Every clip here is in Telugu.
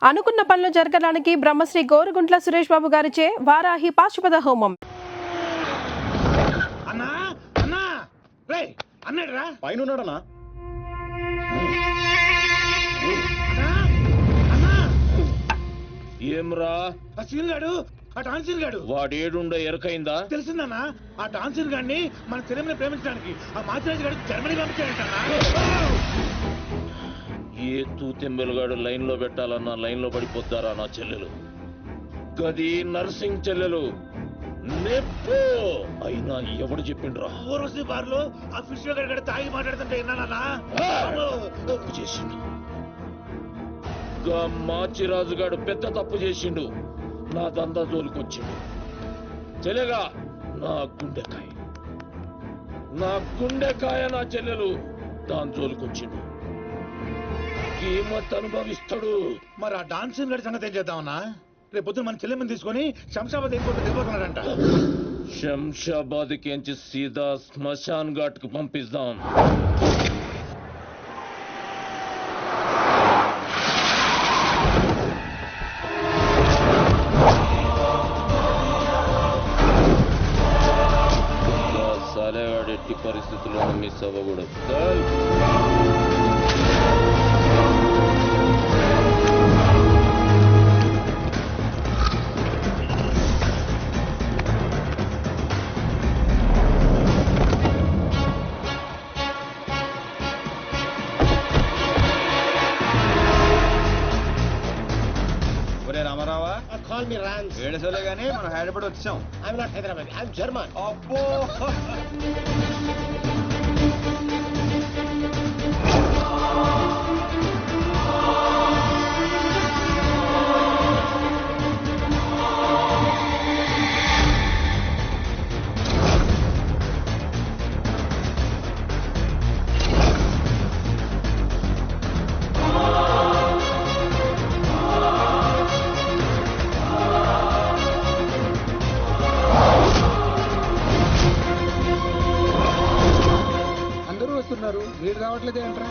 అనుకున్న పనులు జరగడానికి బ్రహ్మశ్రీ గోరుగుంట్ల సురేష్ బాబు గారిచే వారాహి పాశుపత హోమం. ఏమ్రా ఆ డాన్సర్ గాడు వాడేడుండో ఎరకైందా? తెలిసిందన్నా, ఆ డాన్సర్ గాడిని మన సినిమాని ప్రేమించడానికి ఆ మాచిరాజు గారు జర్మనీ పంపించాడంటన్నా. ఏ తూతెంబెలుగాడు లైన్ లో పెట్టాలన్నా లైన్ లో పడిపోతారా నా చెల్లెలు? గది నర్సింగ్ చెల్లెలు నెప్పు అయినా ఎవడు చెప్పిండ్రా? ఊర్వశి బార్లో ఆ ఫిష్ గారు తాగి మాట్లాడుతుంటే విన్నానన్నా. తప్పు చేసిండు, గా మాచిరాజు గాడు పెద్ద తప్పు చేసిండు. నా దందా జోలికొచ్చిండు. చెల్లెగా నా గుండెకాయ నా చెల్లెలు దాని జోలికొచ్చిండు. కీమత్ అనుభవిస్తాడు. మరి ఆ డాన్సర్ గారి సంగతి ఏం చేద్దామన్నా? రేపు పొద్దున మన చెల్లెమ్మని తీసుకొని శంషాబాద్ ఎయిర్పోర్ట్ వెళ్ళిపోతున్నాడంట. శంషాబాద్ కించి సీదా శ్మశాన్ ఘాట్ కు పంపిస్తాం. సాలేగాడు ఎట్టి పరిస్థితుల్లోనూ మిస్ అవ్వకూడదు. రామారావా, call me Rans. ఏడుసోలే గానీ మనం హైదరాబాద్ వచ్చాం. I'm not Hyderabad. I'm German. అబ్బో, వీడు రావట్లేదు ఏంట్రా?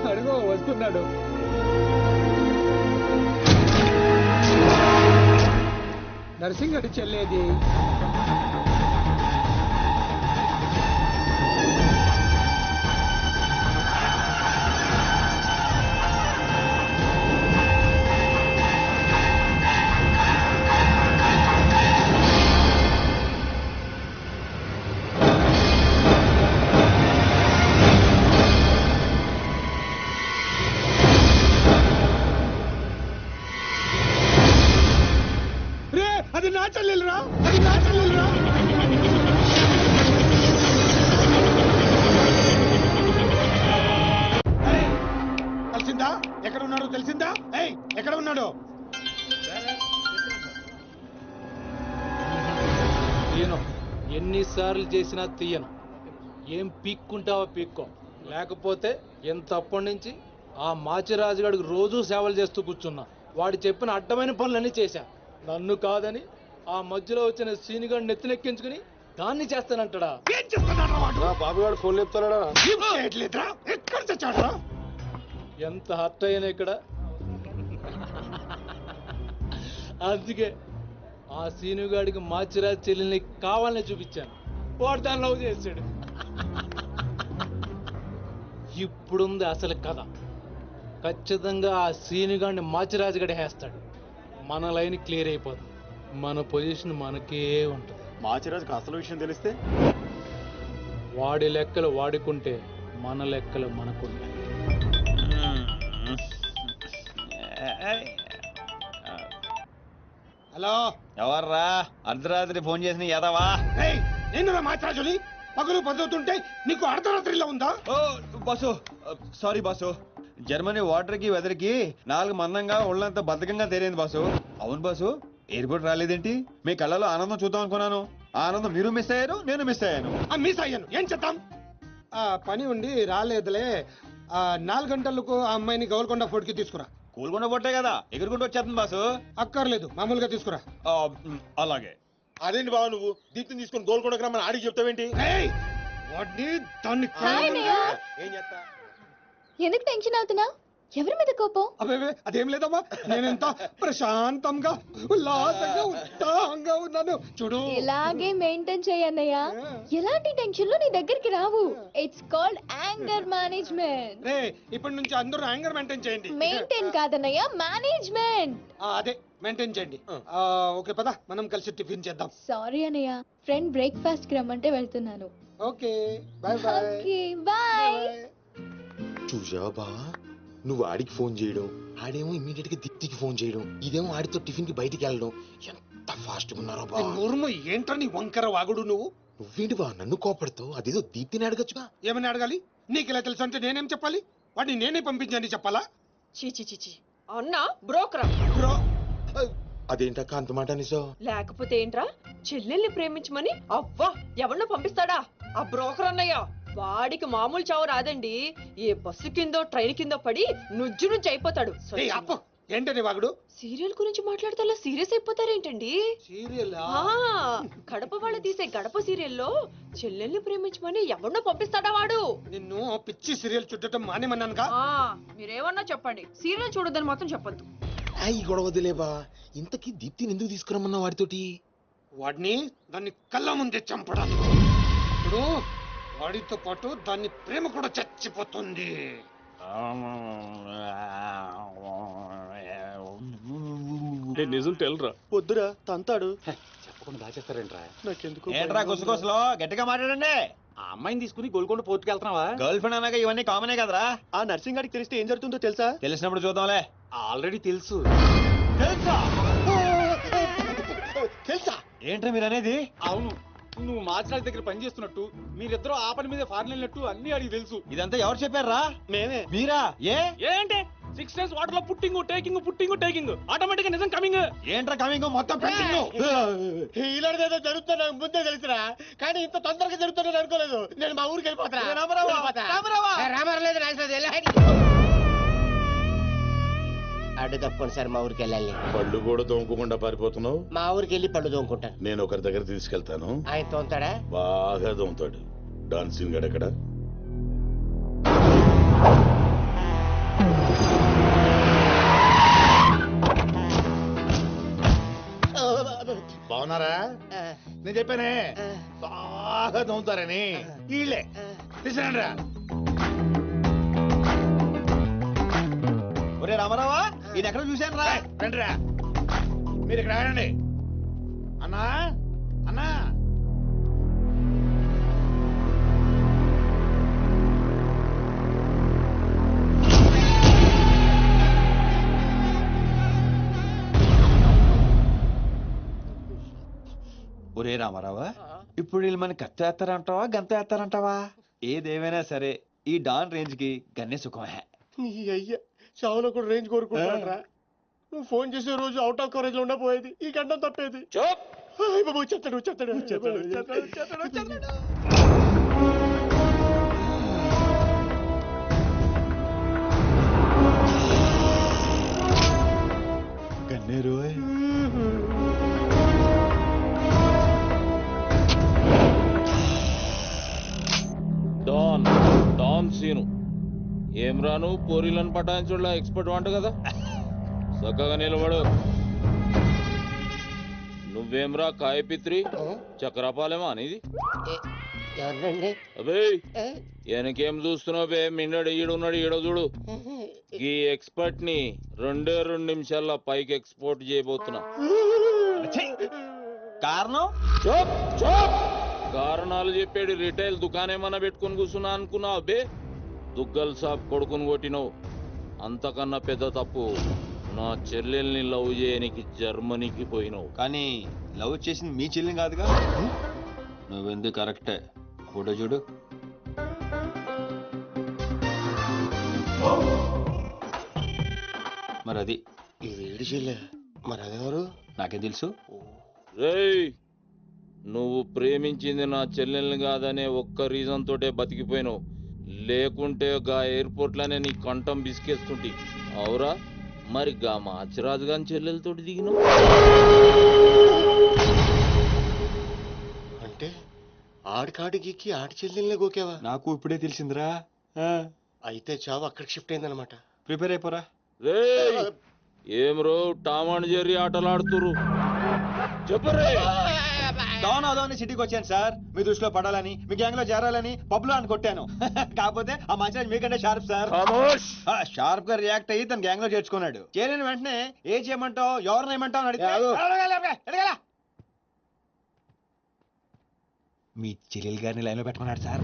అడుగో వస్తున్నాడు. నర్సింగడి చెల్లేది. అది నా చెల్లెలురా, అది నా చెల్లెలురా. తెలిసిందా? ఎక్కడ ఉన్నాడో తెలిసిందా? ఎక్కడ ఉన్నాడో? తీయను, ఎన్నిసార్లు చేసినా తీయను. ఏం పీక్కుంటావో పీక్కో, లేకపోతే ఎంతప్పటి నుంచి ఆ మాచిరాజు గడికి రోజూ సేవలు చేస్తూ కూర్చున్నా. వాడు చెప్పిన అడ్డమైన పనులన్నీ చేశా. నన్ను కాదని ఆ మధ్యలో వచ్చిన సీనిగాడు నెత్తినెక్కించుకుని దాన్ని చేస్తానంటాడా? ఏం చేస్తున్నాడు వాడు? బాబు గారు ఫోన్ చెప్తాడా? ఎక్కడ తెచ్చాడు? ఎంత హర్ట్ అయినా ఇక్కడ. అందుకే ఆ సీనుగాడికి మాచిరాజు చెల్లెల్ని కావాలని చూపించాను. వాడు దాన్ని లవ్ చేశాడు. ఇప్పుడుంది అసలు కథ. ఖచ్చితంగా ఆ సీనుగాడిని మాచిరాజు గడి వేస్తాడు. మన లైన్ క్లియర్ అయిపోతుంది. మన పొజిషన్ మనకే ఉంటుంది. మాచిరాజుకి అసలు విషయం తెలిస్తే వాడి లెక్కలు వాడుకుంటే మన లెక్కలు మనకుంటాయి. హలో, ఎవర్రా అర్ధరాత్రి ఫోన్ చేసిన ఎదవా? నేను మాచిరాజుని. పగలు పదవుతుంటే నీకు అర్ధరాత్రిలో ఉందా? ఓ boss, sorry boss. Germany water కి వెదర్ కి 4 మందంగా ఒళ్ళంతా బద్ధకంగా తేలింది బాసు. అవును బాసు, ఎయిర్పోర్ట్ రాలేదేంటి? మీ కళ్ళలో ఆనందం చూద్దాం అనుకున్నాను. ఆనందం మీరు మిస్ అయ్యారు, నేను మిస్ అయ్యాను. మిస్ అయ్యాను, ఏం చేద్దాం? పని ఉండి రాలేదులే. 4 గంటలకు ఆ అమ్మాయిని గౌల్కొండ ఫోర్ట్ కి తీసుకురా. గోల్కొండ పొట్టే కదా ఎగురుకుంటూ వచ్చేస్తుంది బాసు. అక్కర్లేదు, మామూలుగా తీసుకురా. అలాగే. అదేంటి బావ నువ్వు దీప్తిని తీసుకొని గోల్కొండకు రమ్మని ఆడికి చెప్తావేంటి? ఏయ్, వాడిని దాన్ని హాయ్ అన్నయ్య. ఏం చేస్తా? ఎందుకు టెన్షన్ అవుతున్నావు? ఎవరి మీద కోపం? అబే అదేం లేదమ్మా, నేనెంత ప్రశాంతంగా ఉల్లాసంగా ఉత్సాహంగా ఉన్నాను చూడు. ఇలాగే మెయింటైన్ చేయన్నయ్య. ఎలాంటి టెన్షన్లు నీ దగ్గరికి రావు. It's called anger management. రే, ఇప్పటి నుంచి అందరూ యాంగర్ మెయింటైన్ చేయండి. మెయింటైన్ కాదన్నయ్య, మేనేజ్మెంట్. అదే మెయింటైన్ చేయండి. ఓకే పద, మనం కలిసి టిఫిన్ చేద్దాం. సారీ అన్నయ్య, ఫ్రెండ్ బ్రేక్ఫాస్ట్ కి రమ్మంటే వెళ్తున్నాను. Okay bye bye. Okay bye. చూసావా బా, నువ్వు ఆడికి ఫోన్ చేయడం, ఆడేమో ఇమీడియట్ గా దీప్తికి ఫోన్ చేయడం, ఇదేమో ఆడితో టిఫిన్ కి బయటికి వెళ్ళడం. ఎంత ఫాస్ట్ గా ఉన్నారో బా. నోరుము ఏంట్రా నీ వంకర వాగుడు నువ్వు? నువ్వేంటి బా నన్ను కోపడతావు? అదేదో దీప్తిని అడగచ్చుగా. ఏమని అడగాలి? నీకు ఇలా తెలుసు అంటే నేనేం చెప్పాలి? వాడిని నేనే పంపించండి చెప్పాలా? చీచి చీచి అన్న బ్రోకరా? బ్రో, అదేంటక్క అంత మాట నిజం? లేకపోతే ఏంట్రా, చెల్లెల్ని ప్రేమించమని అవ్వా ఎవరినో పంపిస్తాడా ఆ బ్రోకర్ అన్నయ్య? వాడికి మామూలు చావు రాదండి. ఏ బస్సు కిందో ట్రైన్ కిందో పడి నుజ్జు నుంచి అయిపోతాడు. ఏయ్ అప్పు, ఏంటని వాగుడు? సీరియల్ గురించి మాట్లాడితే అలా సీరియస్ అయిపోతారేంటండి? సీరియల్ ఆ, కడప వాళ్ళు తీసే గడప సీరియల్లో చెల్లెల్ని ప్రేమించమని ఎవరినో పంపిస్తాడా వాడు? నిన్ను ఆ పిచ్చి సీరియల్ చుట్టడం మానేమన్నానుగా. ఆ, మీరేమన్నా చెప్పండి, సీరియల్ చూడొద్దని మాత్రం చెప్పొద్దు. ఈ గొడవదిలేబా. ఇంతకీ దీప్తిని ఎందుకు తీసుకురమ్మన్నా వాడితోటి? వాడిని దాన్ని కళ్ళ ముందే చంపడానికి. ఇప్పుడు వాడితో పాటు దాన్ని ప్రేమ కూడా చచ్చిపోతుంది. నిజం తెలరా? వద్దురా తంతాడు. చెప్పకుండా దాచేస్తారేంట్రా? నాకెందుకు ఏంట్రా గుసగుసలో గట్టిగా మాట్లాడండి. ఆ అమ్మాయిని తీసుకుని గోల్కొండ పోర్టుకి వెళ్తున్నావా? గర్ల్ ఫ్రెండ్ అనగా ఇవన్నీ కామనే కదరా. ఆ నర్సింగ్ గారికి తెలిస్తే ఏం జరుగుతుందో తెలుసా? తెలిసినప్పుడు చూద్దాంలే. ఆల్రెడీ తెలుసు. తెలుసా? తెలుసా? ఏంట్రా మీరు అనేది? అవును, నువ్వు మాచిరాజు దగ్గర పని చేస్తున్నట్టు, మీరిద్దరూ ఆ పని మీద ఫారెన్ వెళ్ళినట్టు అన్ని అడిగి తెలుసు. ఇదంతా ఎవరు చెప్పారా? మేమే. మీరా? ఏ ఏంటి 6 days వాటర్ లో పుట్టింగ్ టేకింగ్ ఆటోమేటిక్ నిజం కమింగ్. ఏంట్రా కమింగ్ మొత్తం పెండింగ్. ఇలాంటిదేదో జరుగుతుంది నాకు ముందే తెలుసురా, కానీ ఇంత తొందరగా జరుగుతుందని అనుకోలేదు. నేను మా ఊరికి వెళ్ళిపోతా. అడ్డు తప్పుకోండి సార్, మా ఊరికి వెళ్ళాలి. పళ్ళు కూడా తోముకోకుండా పారిపోతున్నావు. మా ఊరికి వెళ్ళి పళ్ళు తోముకుంటాను. నేను ఒకరి దగ్గర తీసుకెళ్తాను, ఆయన తోముతాడా? బాగా తోముతాడు. డాన్సింగ్ గడెక్కడ? బాగున్నారా? నేను చెప్పానే బాగా తోముతారని. వీళ్ళే తీసుకురండి రా. ఒరే రామారావా, ఇది ఎక్కడ చూశాను రా. రండి రా, మీరు ఇక్కడ ఆగండి. అన్నా అన్నా, ఒరే రామారావా, ఇప్పుడు వీళ్ళు మన కత్తి వేస్తారంటావా గంత వేస్తారంటావా? ఏదేమైనా సరే ఈ డాన్ రేంజ్ కి గన్నే సుఖమే. నీ అయ్యా చావులో కూడా రేంజ్ కోరుకుంటారా? నువ్వు ఫోన్ చేసే రోజు అవుట్ ఆఫ్ కవరేజ్ లో ఉండపోయేది, ఈ గండం తప్పేది. బాబు చెత్తడు చెత్తడు చెత్తడు చెత్తడు చెత్తడు చెత్తడు. గన్నే రోయ్. డాన్ సీను ఏం రాను పోరీలను పటాయించడంలో ఎక్స్పర్ట్ వంట కదా. చక్కగా నిలబడు. నువ్వేమ్రా కాయపిత్రి చక్రపాలేమా అనేది? ఎవరండి? అబే వెనకేం చూస్తున్నావు బే? మిన్నడు ఈడున్నాడు, ఈడో చూడు. ఈ ఎక్స్పర్ట్ ని 2 నిమిషాల్లో పైకి ఎక్స్పోర్ట్ చేయబోతున్నా. కారణం? చూప్ చూప్. కారణాలు చెప్పాడు. రిటైల్ దుకాణేమన్నా పెట్టుకుని కూర్చున్నా అనుకున్నావు బే? దుగ్గల్ సాబ్ కొడుకుని కొట్టినవు. అంతకన్నా పెద్ద తప్పు, నా చెల్లెల్ని లవ్ చేయనికి జర్మనీకి పోయినావు. కానీ లవ్ చేసింది మీ చెల్లిని కాదుగా. నువ్వెందుకు కరెక్టే ఫోటో చూడు. మరి అది ఇది ఏడు చెల్లె, మరి అదెవరు? నాకే తెలుసు. రేయ్, నువ్వు ప్రేమించింది నా చెల్లెల్ని కాదనే ఒక్క రీజన్ తోటే బతికిపోయినావు. లేకుంటే గా ఎయిర్పోర్ట్ లోనే నీ కంఠం బిసికేస్తుంటి. అవురా? మరి గా మాచిరాజు గాని చెల్లెలతోటి దిగిన అంటే ఆడికాడికి ఆడి చెల్లెల్ని గోకేవా? నాకు ఇప్పుడే తెలిసిందిరా. అయితే చావు అక్కడికి షిఫ్ట్ అయిందనమాట. ప్రిపేర్ అయిపోరా. రేయ్ ఏం రో టామ్ అండ్ జెర్రీ ఆటలాడుతురు చెప్పరే. డౌన్ సిటీకి వచ్చాను సార్, మీ దృష్టిలో పడాలని, మీ గ్యాంగ్ లో చేరాలని పబ్ లో అని కొట్టాను. కాకపోతే ఆ మంచి మీకంటే షార్ప్ సార్. షార్ప్ గా రియాక్ట్ అయ్యి తన గ్యాంగ్ లో చేర్చుకున్నాడు. చేరిన వెంటనే ఏ చేయమంటావు, ఎవరిని ఏమంటావు అని అడిగితే మీ చెల్లెలు గారిని లైన్ లో పెట్టుకున్నాడు సార్.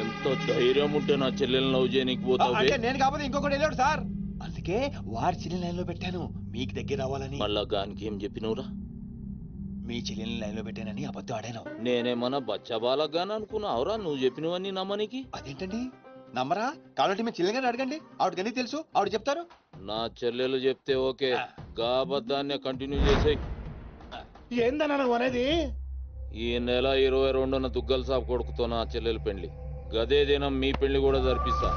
ఎంత ధైర్యం ఉంటే నా చెల్లెల్ని లవ్ చేయనీకి పోతావు అంటే నేను కాకపోతే ఇంకొకటి వెళ్ళాడు సార్, అందుకే వారి చెల్లెలు లైన్ లో పెట్టాను మీకు దగ్గర రావాలని. మళ్ళా గానికి ఏం చెప్పినవురా? మీ చెల్లెల్ని లైన్ లో పెట్టానని అబద్ధం ఆడాను. నేనేమన్నా బచ్చబాలగాని అనుకున్నావురా నువ్వు చెప్పినవన్నీ నమ్మనికి? అదేంటండి నమ్మరా? కాబట్టి మీ చెల్లెలు గారిని అడగండి, ఆవిడకి అన్ని తెలుసు, ఆవిడ చెప్తారు. నా చెల్లెలు చెప్తే ఓకే, గా అబద్ధాన్ని కంటిన్యూ చేసేయ్. ఏందన్నా నువ్వు అనేది? ఈ నెల 22న దుగ్గల్ సాబ్ కొడుకుతో నా చెల్లెలు పెళ్లి, గదే దినం మీ పెళ్లి కూడా జరిపిస్తా.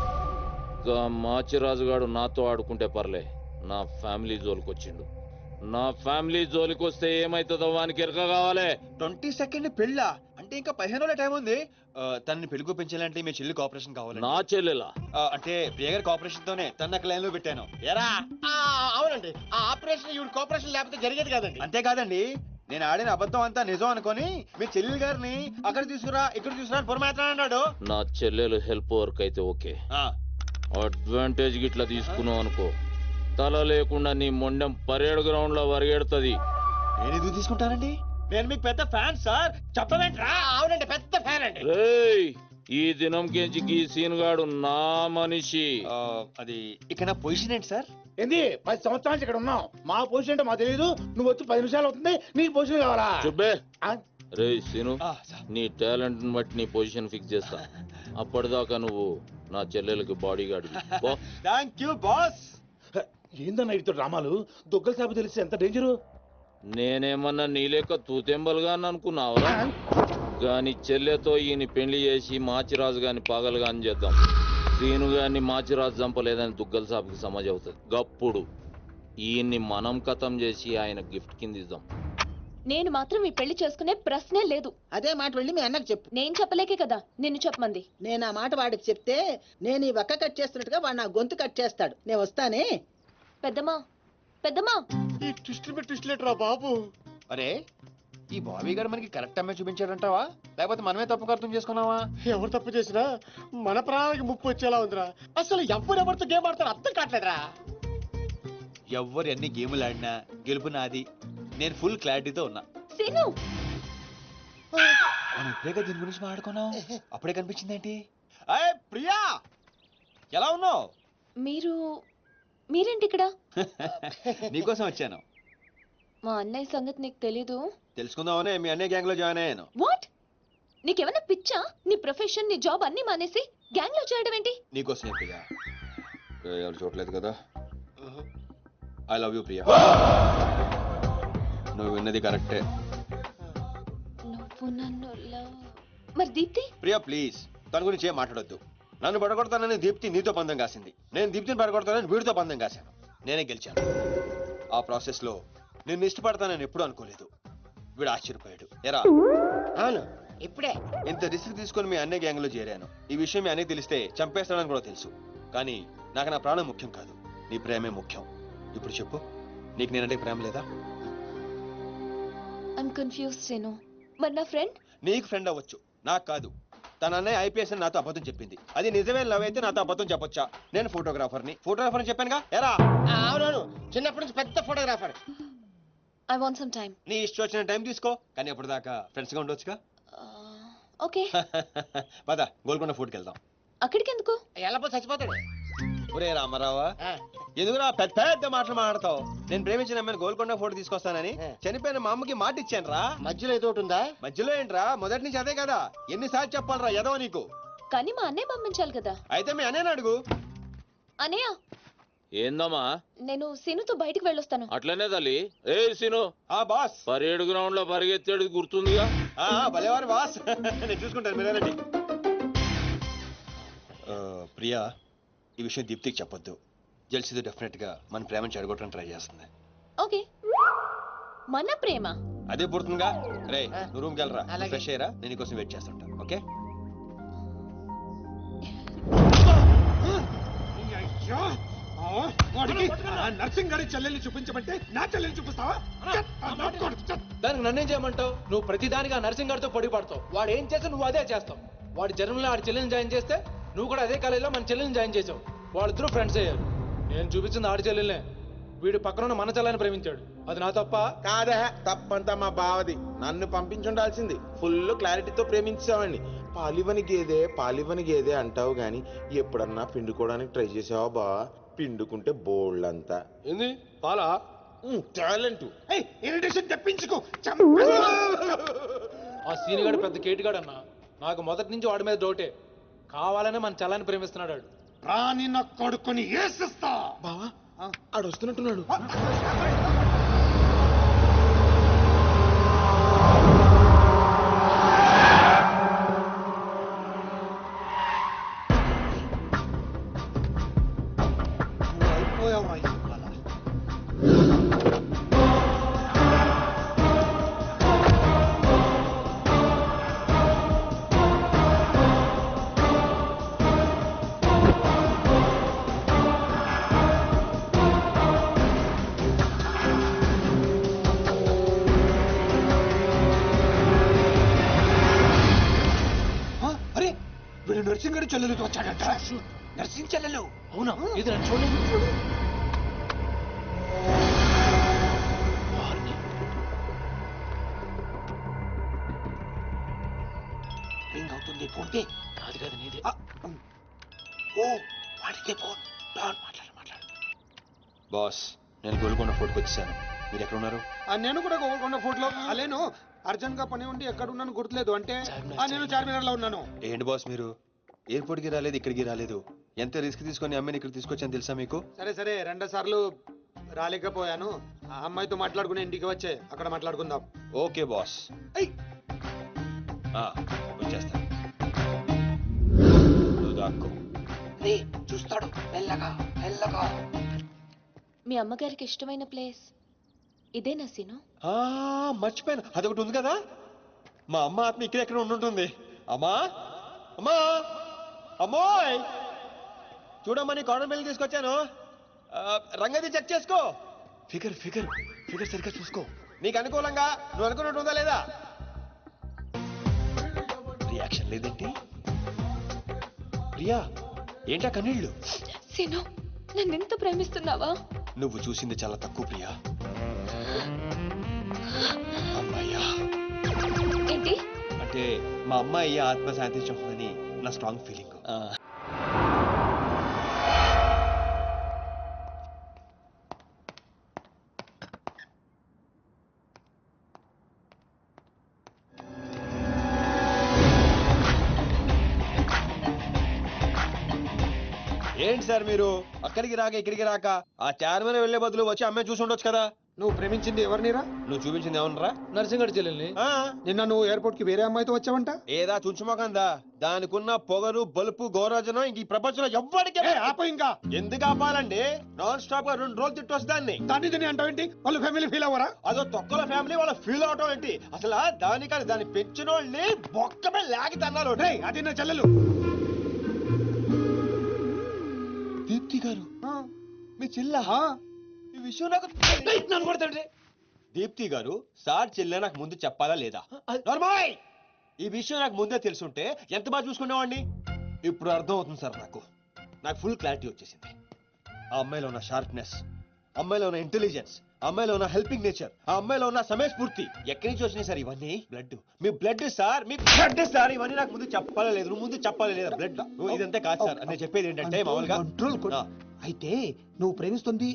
గా మాచిరాజుగాడు నాతో ఆడుకుంటే పర్లే, నా ఫ్యామిలీ జోలికొచ్చిండు. నా ఫ్యామిలీ జోలికొస్తే ఏమైతుందో వానికి ఎరక కావాలి. 22nd పెళ్ళా? అంటే ఇంకా 15 రోజుల టైం ఉంది. తనని పెళ్లి పెంచాలంటే మీ చెల్లి కోఆపరేషన్ కావాలి. నా చెల్లెలా? అంటే ప్రియ గారి కోఆపరేషన్ తోనే తన లైన్ లో పెట్టాను. ఎరా అవునండి, ఆ ఆపరేషన్ ఈవిడ కోఆపరేషన్ లేకపోతే జరిగేది కాదండి. అంతేకాదండి, నేను ఆడిన అబద్ధం అంతా నిజం అనుకొని మీ చెల్లెలు గారిని అక్కడ తీసుకురా ఇక్కడ తీసుకురా అని పురమాత్రాడు. నా చెల్లెలు హెల్ప్ వర్క్ అయితే ఓకే, అడ్వాంటేజ్ గిట్లా తీసుకున్నావు అనుకో, తల లేకుండా నీ మొండెం పరేడ్ గ్రౌండ్ లో వరిగెడుతుంది. నేను ఎందుకు తీసుకుంటానండి? నేను మీకు పెద్ద ఫ్యాన్ సార్, చెప్పవేంట్రా? అవునండి, పెద్ద ఫ్యాన్ అండి. రేయ్ ఈ దినం కెంచి ఈ సీన్ గాడు నా మనిషి. అది ఇక నా పొజిషన్ ఏంటి సార్? ఏంది 10 సంవత్సరాల నుంచి ఇక్కడ ఉన్నావు, మా పొజిషన్ అంటే మాకు తెలియదు. నువ్వు వచ్చి 10 నిమిషాలు అవుతుంది, నీ పొజిషన్ కావాలా? చుబ్బే. రేయ్ సీను, నీ టాలెంట్ బట్టి నీ పొజిషన్ ఫిక్స్ చేస్తా. అప్పటిదాకా నువ్వు నా చెల్లెలకి body guard. Thank you boss. ఏందన్నా ఇటు డ్రామాలు? దుగ్గల సాబు తెలిస్తే ఎంత డేంజరు. నేనేమన్నా నీ లెక్క తూతెంబలుగా అనుకున్నావురా? గాని చెల్లెతో ఈయన పెళ్లి చేసి మాచిరాజు గాని పాగలు గాని చేద్దాం. సీను గాని మాచిరాజు చంపలేదని దుగ్గల సాబుకి సమాజ్ అవుతుంది. గప్పుడు ఈయన్ని మనం కథం చేసి ఆయన గిఫ్ట్ కింద ఇద్దాం. నేను మాత్రం ఈ పెళ్లి చేసుకునే ప్రశ్నే లేదు. అదే మాట వెళ్ళి మీ అన్నకు చెప్పు. నేను చెప్పలేకే కదా నిన్ను చెప్పమంది. నేను ఆ మాట వాడికి చెప్తే నేను ఈ వక్క కట్ చేస్తున్నట్టుగా వాడు నా గొంతు కట్ చేస్తాడు. నేను వస్తానే. పెద్దమ్మా పెద్దమ్మా, ఈ ట్విస్ట్ లేటరా బాబు. అరే ఈ బాబీ గారు మనకి కరెక్ట్ అమ్మాయి చూపించాడంటావా, లేకపోతే మనమే తప్పు అర్థం చేసుకున్నావా? ఎవరు తప్పు చేసినా మన ప్రాణానికి ముప్పు వచ్చేలా ఉందిరా. అసలు ఎవరెవరితో గేమ్ ఆడతారు అర్థం కావట్లేదురా. ఎవరు ఎన్ని గేములు ఆడినా గెలుపు నాది. నేను ఫుల్ క్లారిటీతో ఉన్నా. సీను మనం ఇప్పుడే దీని గురించి మాట్లాడుకున్నాం, అప్పుడే కనిపించింది ఏంటి? అయ్యే ప్రియా, ఎలా ఉన్నావు? మీరేంటి ఇక్కడ? నీకోసం వచ్చాను. మా అన్నయ్య సంగతి నీకు తెలీదు? తెలుసుకుందామనే మీ అన్నయ్య గ్యాంగ్ లో జాయిన్ అయ్యాను. వాట్? నీకేమైనా పిచ్చా? నీ ప్రొఫెషన్ నీ జాబ్ అన్ని మానేసి గ్యాంగ్ లో చేయడం ఏంటి? నీకోసమే ప్రియా. ఎవరు చూడలేదు కదా. I love you Priya. నువ్వు విన్నది కరెక్టే. నువ్వు నన్ను మరి దీప్తి? ప్రియా ప్లీజ్ తన గురించి ఏం మాట్లాడొద్దు. నన్ను పడగొడతానని దీప్తి నీతో పందెం కాసింది, నేను దీప్తిని పడగొడతానని వీడితో పందెం కాశాను. నేనే గెలిచాను. ఆ ప్రాసెస్ లో నిన్ను ఇష్టపడతానని ఎప్పుడు అనుకోలేదు. వీడు ఆశ్చర్యపోయాడు. ఎరా అవును, ఇప్పుడే ఇంత రిస్క్ తీసుకొని మీ అన్నయ్య గ్యాంగ్ లో చేరాను. ఈ విషయం మీ అన్నయ్య తెలిస్తే చంపేస్తాడని కూడా తెలుసు. కానీ నాకు నా ప్రాణం ముఖ్యం కాదు, నీ ప్రేమే ముఖ్యం. ఇప్పుడు చెప్పు, నీకు నేనంటే ప్రేమ లేదా? I'm confused Seenu. మరి నా ఫ్రెండ్? నీకు ఫ్రెండ్ అవ్వచ్చు, నాకు కాదు. తన అన్నయ్య ఐపీఎస్ అని నాతో అబద్ధం చెప్పింది. అది నిజమే లవ్ అయితే నాతో అబద్ధం చెప్పొచ్చా? నేను ఫోటోగ్రాఫర్ని చెప్పానుగా. ఎరా అవునవును, చిన్నప్పటి నుంచి పెద్ద photographer. I want some time. నీ ఇష్టం వచ్చిన టైం తీసుకో, కానీ అప్పటిదాకా ఫ్రెండ్స్ గా ఉండొచ్చుగా. ఓకే. పద గోల్కొండ ఫుడ్కి వెళ్దాం. అక్కడికి ఎందుకు? ఎలా చచ్చిపోతాడు. ఒరే రామారావా, ఎందుకురా పెద్ద పెద్ద మాటలు మాట్లాడతావు? నేను ప్రేమించిన అమ్మాయిని గోల్కొండ ఫోటో తీసుకొస్తానని చనిపోయిన మా అమ్మకి మాట ఇచ్చాను రా. మధ్యలో ఏదో ఉందా? మధ్యలో ఏంట్రా, మొదటి నుంచి అదే కదా. ఎన్నిసార్లు చెప్పాలరా ఎదవ నీకు? కానీ మా అన్నయ్య పంపించాలి కదా. అయితే మీ అన్నయ్యని అడుగు. అన్నయ్య ఏందమ్మా? నేను సీనుతో బయటికి వెళ్ళొస్తాను. అట్లనే తల్లి. ఏ సీను, ఆ బాస్ పరేడ్ గ్రౌండ్ లో పరిగెత్తేది గుర్తుందిగా? భలేవారు బాస్. నేను చూసుకుంటాను, మీరేనండి. ప్రియా, ఈ విషయం దీప్తికి చెప్పొద్దు. జెల్సీతో డెఫినెట్ గా మన ప్రేమను చెడగొట్టడానికి ట్రై చేస్తుంది. ఓకే, మన ప్రేమ. అదే పుడుతుందిగా. రే నువ్వు రూమ్కి వెళ్ళరా, అలాగే. ఫ్రెష్ అయ్యరా, నేను నీకోసం వెయిట్ చేస్తుంటా. ఓకే అయ్యో, వాడికి ఆ నర్సింగ్ గారి చెల్లెల్ని చూపించమంటే నా చెల్లెల్ని చూపిస్తావా? దానికి నన్నేం చేయమంటావు? నువ్వు ప్రతిదానికి ఆ నర్సింగ్ గారితో పొడి పడతావు. వాడు ఏం చేస్తే నువ్వు అదే చేస్తావు. వాడి జన్మలో ఆడి చెల్లెని జాయిన్ చేస్తే నువ్వు కూడా అదే కాలేజీలో మన చెల్లెని జాయిన్ చేసావు. వాళ్ళిద్దరూ ఫ్రెండ్స్ అయ్యారు. నేను చూపించింది ఆడి చెల్లెలనే. వీడు పక్కన మన చెల్లని ప్రేమించాడు. అది నా తప్ప కాదా? తప్పంతా మా బావది. నన్ను పంపించుండాల్సింది. ఫుల్ క్లారిటీతో ప్రేమించావండి. పాలివని గేదే అంటావు గాని ఎప్పుడన్నా పిండుకోవడానికి ట్రై చేసావా బా? పిండుకుంటే బోల్డ్ ఏంది పాలా? టాలెంట్. ఇరిటేషన్ తెప్పించుకో. ఆ సీనిగాడు పెద్ద కేటుగాడు అన్న. నాకు మొదటి నుంచి వాడి మీద డౌటే. కావాలనే మన చెల్లని ప్రేమిస్తున్నాడు వాడు. రాని నా కొడుకుని ఏసిస్తా. బావా ఆడు వస్తున్నట్టున్నాడు. అయిపోయావా ఇవాళ? అరే వీడు నర్సింగ్ గారి చెల్లెలతో వచ్చాడంట. నర్సింగ్ చెల్లెలు. అవునా? ఇది నన్ను చూడలేదు. రింగ్ అవుతుంది. ఫోన్కే కాదు కాదు నీదే. ఓ వాడికే ఫోన్. మాట్లాడు. బాస్, నేను గోల్కొండ ఫోర్ట్కి వచ్చేసాను. మీరు ఎక్కడ ఉన్నారు? నేను కూడా గోల్కొండ ఫోర్ట్లో అలేను. అర్జెంట్ గా పని ఉండి ఎక్కడ ఉన్నాను గుర్తులేదు. అంటే నేను చార్మినార్ లో ఉన్నాను. ఏంటి బాస్ మీరు ఎయిర్పోర్ట్కి రాలేదు, ఇక్కడికి రాలేదు. ఎంత రిస్క్ తీసుకొని అమ్మాయిని ఇక్కడ తీసుకొచ్చాను తెలుసా మీకు? సరే 2 సార్లు రాలేకపోయాను. ఆ అమ్మాయితో మాట్లాడుకుని ఇంటికి వచ్చే అక్కడ మాట్లాడుకుందాం. Okay boss. వచ్చేస్తా. నువ్వు దాక్కో. చూస్తాడు. మెల్లగా. మీ అమ్మగారికి ఇష్టమైన ప్లేస్ ఇదేనా సీను? మర్చిపోయాను, అదొకటి ఉంది కదా. మా అమ్మ ఆత్మ ఇక్కడ ఉండుంటుంది. అమ్మా అమ్మోయ్, చూడమ్మా నీ కాటన్ బిల్ తీసుకొచ్చాను. రంగది చెక్ చేసుకో. ఫిగర్ సరిగ్గా చూసుకో. నీకు అనుకూలంగా నువ్వు అనుకున్నట్టు ఉందా లేదా? రియాక్షన్ లేదేంటి? ప్రియా, ఏంటా కన్నీళ్ళు? సీను, నన్నెంత ప్రేమిస్తున్నావా? నువ్వు చూసింది చాలా తక్కువ ప్రియా. అమ్మాయ్యా ఏంటి? అంటే మా అమ్మాయి ఆత్మ శాంతించని నా స్ట్రాంగ్ ఫీలింగ్. ఏంటి సార్ మీరు అక్కడికి రాక ఇక్కడికి రాక ఆ చార్మన్ వెళ్లే బదులు వచ్చి అమ్మాయి చూసి ఉండొచ్చు కదా. నువ్వు ప్రేమించింది ఎవరినిరా? నువ్వు చూపించింది ఏమన్నారా? నర్సింగడి చెల్లెల్ని. నిన్న నువ్వు ఎయిర్పోర్ట్ కి వేరే అమ్మాయితో వచ్చావంట. ఏదా చుంచుమోకందా? దానికున్న పొగరు బలుపు గౌరవజనం ఇంక ఈ ప్రపంచంలో ఎవ్వడికి. ఆపో ఇంకా. ఎందుకు ఆపాలండి? నాన్ స్టాప్ గా 2 రోజులు తిట్టొచ్చు దాన్ని. దాన్ని అంటావేంటి? వాళ్ళ ఫ్యామిలీ ఫీల్ అవ్వరా? అదో తొక్కల ఫ్యామిలీ వాళ్ళ ఫీల్ అవటం ఏంటి? అసలు దానికని దాన్ని పెంచిన వాళ్ళని బొక్కమే లాగి తన్నారు. అది నా చెల్లెలు. దీప్తి గారు మీ చెల్ల? ఈ విషయం నాకు నన్ను కొడతాడు. దీప్తి గారు సార్ చెల్లె నాకు ముందు చెప్పాలా లేదా? నార్మల్. ఈ విషయం నాకు ముందే తెలుసుంటే ఎంత బాగా చూసుకునేవాడిని. ఇప్పుడు అర్థం అవుతుంది సార్. నాకు ఫుల్ క్లారిటీ వచ్చేసింది. ఆ అమ్మాయిలో ఉన్న షార్ప్నెస్, అమ్మాయిలో ఉన్న ఇంటెలిజెన్స్, అమ్మాయిలో ఉన్న హెల్పింగ్ నేచర్, ఆ అమ్మాయిలో ఉన్న సమయస్ఫూర్తి ఎక్కడి నుంచి వచ్చినాయి సార్ ఇవన్నీ? బ్లడ్, మీ బ్లడ్ సార్, మీ బ్లడ్ సార్. ఇవన్నీ నాకు ముందు చెప్పాలా లేదు? నువ్వు ముందు చెప్పాలా లేదా? బ్లడ్ ఇదంతే కాదు సార్. నేను చెప్పేది ఏంటంటే మామూలుగా అయితే నువ్వు ప్రేమిస్తుంది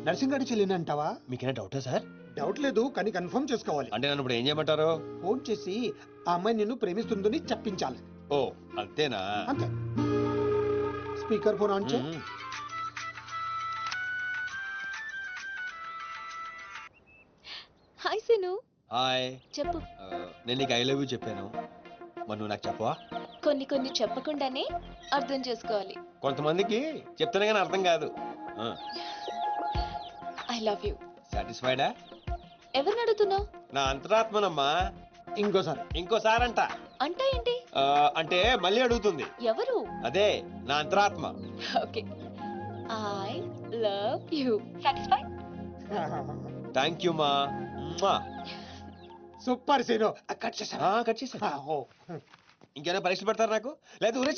నర్సింగ్ గారి చెల్లిని అంటావా? మీకేనా డౌటా సార్? డౌట్ లేదు, కానీ కన్ఫర్మ్ చేసుకోవాలి. అంటే నన్ను ఇప్పుడు ఏం చేయమంటారు? ఫోన్ చేసి ఆ అమ్మాయి నిన్ను ప్రేమిస్తుందని చెప్పించాలి. ఓ అంతేనా? అంతే. స్పీకర్ ఫోన్ ఆన్ చే. హాయ్ సీను. హాయ్. చెప్పు. నేను నీకు ఐ లవ్ యూ చెప్పాను. మరి నువ్వు నాకు చెప్పవా? కొన్ని కొన్ని చెప్పకుండానే అర్థం చేసుకోవాలి. కొంతమందికి చెప్తానే కానీ అర్థం కాదు. I love you. సాటిస్ఫైడా? ఎవరిని అడుగుతున్నావు? నా అంతరాత్మనమ్మా. ఇంకోసారి అంట. అంటే ఏంటి? అంటే మళ్ళీ అడుగుతుంది. ఎవరు? అదే నా అంతరాత్మ. Okay, I love you. Satisfy? Thank you మా. Super scene. కట్ చేసా. ఇంకేమైనా పరీక్షలు పెడతారు నాకు? లేదా ఊరే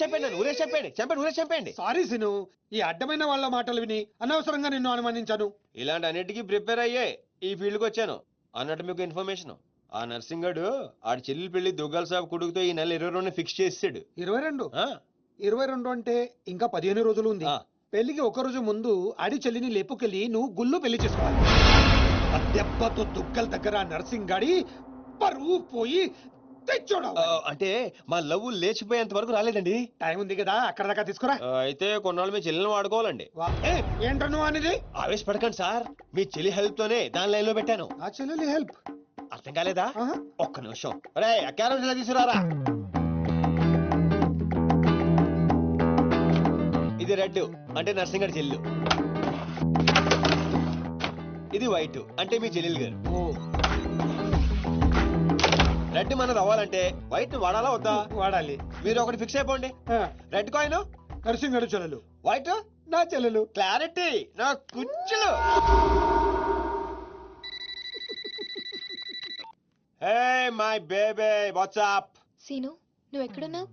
చెప్పండి. సారీ సీను, ఈ అడ్డమైన వాళ్ళ మాటలు విని అనవసరంగా నిన్ను అనుమానించాను. ఇలాంటి అన్నిటికీ ప్రిపేర్ అయ్యే ఈ ఫీల్డ్కి వచ్చాను. అన్నట్టు మీకు ఇన్ఫర్మేషన్, ఆ నర్సింగ్ గడు ఆడి చెల్లి పెళ్లి దుగ్గాల సాబ్ కొడుకుతో ఈ నెల 22 ఫిక్స్ చేసాడు. 22 అంటే ఇంకా 15 రోజులు ఉంది. పెళ్లికి ఒక రోజు ముందు ఆడి చెల్లిని లేపుకెళ్ళి నువ్వు గుళ్ళు పెళ్లి చేసుకోవాలి. ఆ దెబ్బతో దుగ్గల దగ్గర నర్సింగ్ గాడి పరువు పోయి తెచ్చోడు. అంటే మా లవ్ లేచిపోయేంత వరకు రాలేదండి. టైం ఉంది కదా, అక్కడ దాకా తీసుకురా. అయితే కొన్నాళ్ళు మీ చెల్లెని వాడుకోవాలండి. ఏంటో నువ్వు అనేది? ఆవేశపడకండి సార్, మీ చెల్లి హెల్ప్ తోనే దాని లైన్ లో పెట్టాను. ఆ చెల్లెలి హెల్ప్ అర్థం కాలేదా? ఒక్క నిమిషం. అరే క్యారెట్ తీసుకురారా. ఇది రెడ్ అంటే నర్సింగ్ గారి చెల్లు, ఇది వైట్ అంటే మీ చెల్లెలు గారు. రెడ్ మనది అవ్వాలంటే వైట్ వాడాలా వద్దా? వాడాలి. మీరు ఒకటి ఫిక్స్ అయిపోండి. రెడ్ కాయిన్ నర్సింగ్ గడు చెల్లెలు, వైట్ నా చెల్లెలు. క్లారిటీ నా కుచ్చులు. Hey my baby, what's up? Seenu, నువ్వు ఎక్కడున్నావు?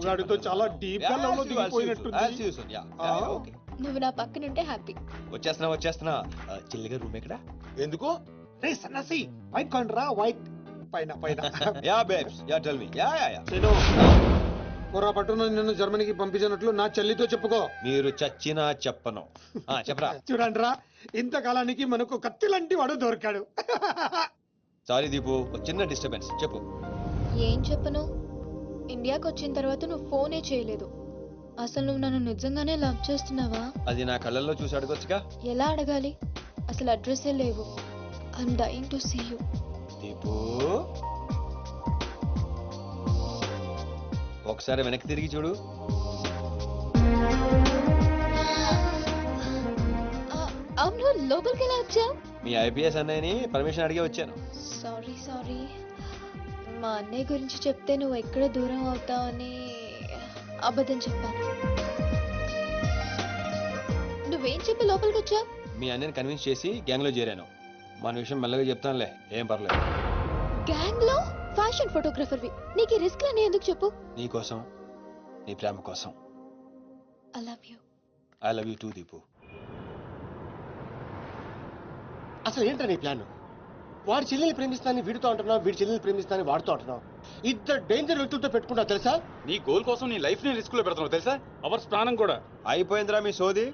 గాడితో చాలా డీప్ గా లవ్ లో దిగిపోయినట్టుంది. నువ్వు నా పక్కనుంటే హ్యాపీ. వచ్చేస్తున్నా. చెల్లిగా రూమ్ ఎక్కడ? ఎందుకు? రే సన్నాసి, వైట్ కాండ్రా, వైట్ పైన. Yeah babes, yeah tell me. Yeah పొరపాటున నిన్ను జర్మనీకి పంపించినట్లు నా చెల్లితో చెప్పుకో. మీరు చచ్చినా చెప్పను. చెప్పరా. చూడండిరా, ఇంతకాలానికి మనకు కత్తి లాంటి వాడు దొరికాడు. సారీ దీపు, చిన్న డిస్టర్బెన్స్. చెప్పు. ఏం చెప్పను? ఇండియాకి వచ్చిన తర్వాత నువ్వు ఫోనే చేయలేదు. అసలు నువ్వు నన్ను నిజంగానే లవ్ చేస్తున్నావా? అది నా కళ్ళల్లో చూసి అడగొచ్చుగా. ఎలా అడగాలి? అసలు అడ్రస్సే లేవు. I'm dying to see you. Deepu, ఒకసారి వెనక్కి తిరిగి చూడు. అవును, లోపలికి ఎలా వచ్చావు? మీ ఐపీఎస్ అన్నయ్యని పర్మిషన్ అడిగే వచ్చాను. సారీ. మా అన్నయ్య గురించి చెప్తే నువ్వు ఎక్కడ దూరం అవుతావని అబద్ధం చెప్పాను. నువ్వేం చెప్పి లోపలికి వచ్చావు? మీ అన్నయ్యని కన్విన్స్ చేసి గ్యాంగ్ లో చేరాను. మన విషయం మెల్లగా చెప్తానులే, ఏం పర్లేదు. గ్యాంగ్ లో ఫ్యాషన్ ఫోటోగ్రఫర్వి, నీకు రిస్క్ అని ఎందుకు చెప్పు? నీ కోసం, నీ ప్రేమ కోసం. I love you. I love you two Deepu. అసలు ఏంటో నీ ప్లాన్? వాడి చెల్లెల్ని ప్రేమిస్తానని వీడితో అంటున్నావు, వీడి చెల్లెల్ని ప్రేమిస్తానని వాడితో అంటున్నావు. ఇద్దరు డేంజర్ వ్యక్తులతో పెట్టుకుంటావు తెలుసా? నీ గోల్ కోసం నీ లైఫ్ ని రిస్క్ లో పెడుతున్నావు తెలుసా? అవర్స్ ప్రాణం కూడా. అయిపోయిందిరా మీ సోది.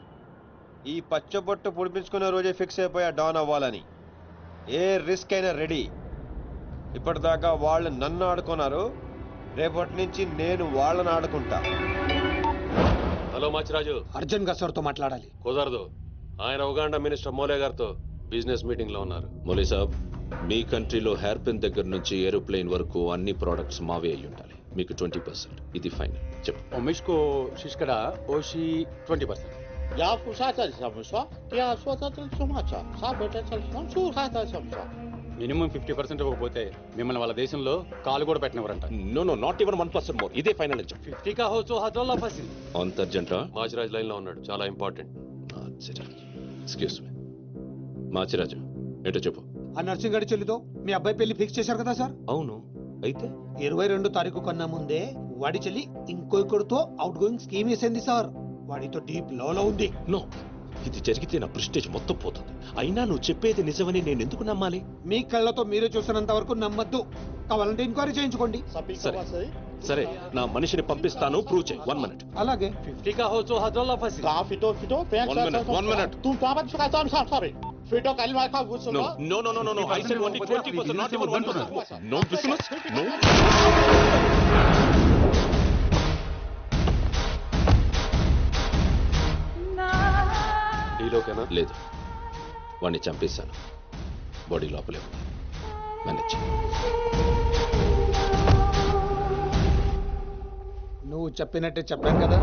ఈ పచ్చబొట్టు పొడిపించుకునే రోజే ఫిక్స్ అయిపోయా డాన్ అవ్వాలని. ఏ రిస్క్ అయినా రెడీ. ఇప్పటిదాకా వాళ్ళు నన్ను ఆడుకున్నారు, రేపటి నుంచి నేను వాళ్ళని ఆడుకుంటా. హలో మాచిరాజు, అర్జున్ గా సార్తో మాట్లాడాలి. కుదరదు, ఆయన ఉగాండా మినిస్టర్ మోలే గారితో బిజినెస్ మీటింగ్ లో ఉన్నారు. మోలే సాబ్, మీ కంట్రీలో హెయిర్ పిన్ దగ్గర నుంచి ఏరోప్లేన్ వరకు అన్ని ప్రోడక్ట్స్ మావే అయి ఉండాలి. మీకు 20%. ఇది ఫైనల్. చెప్పు. ఒమిష్కో శిష్కడ ఓషి 20%. Ja, pusata samswa. Ja, swata tsumacha. Sabeta tsumacha. Surata samswa. Minimum 50% ఇవ్వకపోతే మిమ్మల్ని వాళ్ళ దేశంలో కాలు కూడా పెట్టినవరంట. No not even 1% more. ఇదే ఫైనల్ అని చెప్పు. 50 కా హోచో హజోల్లా ఫసి. అంత అర్జెంటా? మాచిరాజ్ లైన్ లో ఉన్నాడు, చాలా ఇంపార్టెంట్. ఎక్స్క్యూజ్ మీ మాచిరాజు, ఏంటో చెప్పు. ఆ నర్సింగ్ గడి చెల్లితో మీ అబ్బాయి పెళ్లి ఫిక్స్ చేశారు కదా సార్? అవును, అయితే 22 తారీఖు కన్నా ముందే వాడి చెల్లి ఇంకొకరితో అవుట్ గోయింగ్ స్కీమ్ వేసింది సార్. వాడితో డీప్ లో ఉంది. నో, ఇది జరిగితే నా ప్రెస్టేజ్ మొత్తం పోతుంది. అయినా నువ్వు చెప్పేది నిజమని నేను ఎందుకు నమ్మాలి? మీ కళ్ళతో మీరే చూసినంత వరకు నమ్మద్దు. కావాలంటే ఎంక్వైరీ చేయించుకోండి. సరే, నా మనిషిని పంపిస్తాను, ప్రూవ్ చేయి. 1 minute. అలాగే. 50 కా హోచో హజోల్లా ఫసి. One minute. Tu tava de ficar sorry. Fito kali ma ka gutsu. No. I said only 20%, not even 1%. No business. No. ఈలోకేనా? లేదు, వాడిని చంపేశాను. బాడీ లోపలే ఉంది. మేనేజ్. నువ్వు చెప్పినట్టే చెప్పాను కదా.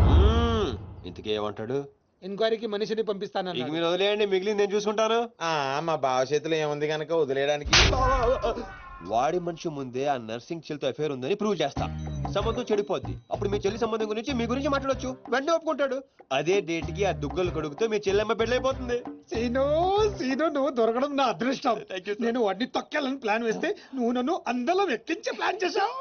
ఇంతకీ ఏమంటాడు? ఎంక్వైరీకి మనిషిని ఇక పంపిస్తానన్నా. మీరు వదిలేయండి, మిగిలింది నేను చూసుకుంటాను. మా బావ చేతిలో ఏముంది కనుక వదిలేయడానికి. వాడి మనిషి ముందే ఆ నర్సింగ్ చెల్లితో అఫేర్ ఉందని ప్రూవ్ చేస్తా. సంబంధం చెడిపోద్ది. అప్పుడు మీ చెల్లి సంబంధం గురించి మీ గురించి మాట్లాడొచ్చు. వెంటనే ఒప్పుకుంటాడు. అదే డేట్ కి ఆ దుగ్గలు కొడుకుతో మీ చెల్లెమ్మ పెళ్ళైపోతుంది. సీను నువ్వు దొరకడం నా అదృష్టం. నేను వాడిని తొక్కాలని ప్లాన్ వేస్తే నువ్వు నన్ను అందరం ఎక్కించే ప్లాన్ చేశావు.